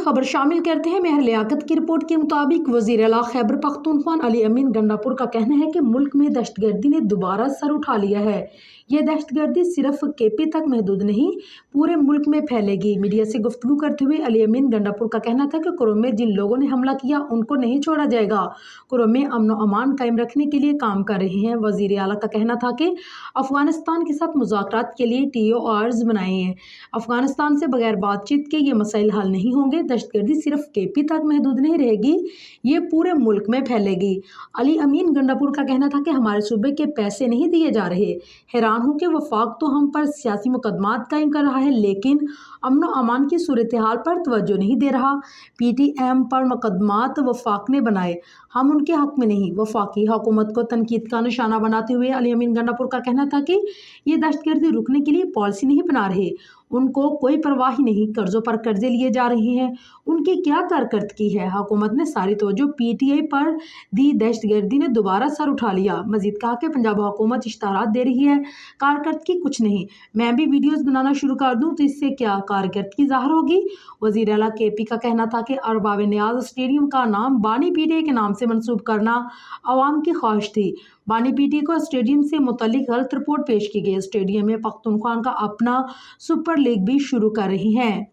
खबर शामिल करते हैं। मेहर लियाकत की रिपोर्ट के मुताबिक वज़ीर आला खैबर पख्तूनख्वा अली अमीन गंडापुर का कहना है कि मुल्क में दहशतगर्दी ने दोबारा सर उठा लिया है। यह दहशतगर्दी सिर्फ केपी तक महदूद नहीं, पूरे मुल्क में फैलेगी। मीडिया से गुफ्तगू करते हुए अली अमीन गंडापुर का कहना था कि कुरम में जिन लोगों ने हमला किया उनको नहीं छोड़ा जाएगा। कुरम में अमन व अमान कायम रखने के लिए काम कर रहे हैं। वज़ीर आला का कहना था कि अफगानिस्तान के साथ मुज़ाकरात के लिए TORs बनाए हैं। अफगानिस्तान से बगैर बातचीत के ये मसाइल हल नहीं होंगे। दहशतगर्दी सिर्फ केपी तक महदूद नहीं रहेगी, ये पूरे मुल्क में फैलेगी। अली अमीन गंडापुर का कहना था कि हमारे सूबे के पैसे नहीं दिए जा रहे। हैरान हूँ कि वफाक तो हम पर सियासी मुकदमात कायम कर रहा है, लेकिन अमन व अमान की सूरत हाल पर तवज्जो नहीं दे रहा। PTM पर मुकदमात वफाक ने बनाए, हम उनके हक में नहीं। वफाकी हुकूमत को तनकीद का निशाना बनाते हुए अली अमीन गंडापुर का कहना था कि ये दहशतगर्दी रुकने के लिए पॉलिसी नहीं बना रहे, उनको कोई परवाह ही नहीं। कर्जों पर कर्जे लिए जा रहे हैं, उनकी क्या कारकर्दगी है। हुकूमत ने सारी तवज्जो PTI पर दी, दहशतगर्दी ने दोबारा सर उठा लिया। मजीद कहा कि पंजाब हुकूमत इश्तहारात दे रही है, कारकर्दगी कुछ नहीं। मैं भी वीडियोस बनाना शुरू कर दूं तो इससे क्या कारकर्दगी ज़ाहिर होगी। वज़ीर आला KP का कहना था कि अरबाब नियाज स्टेडियम का नाम बानी PTI के नाम से मंसूब करना अवाम की ख्वाहिश थी। बानी PTI को स्टेडियम से मुतल्लिक गलत रिपोर्ट पेश की गई। स्टेडियम में पख्तूनख्वा का अपना सुपर लीग भी शुरू कर रही हैं।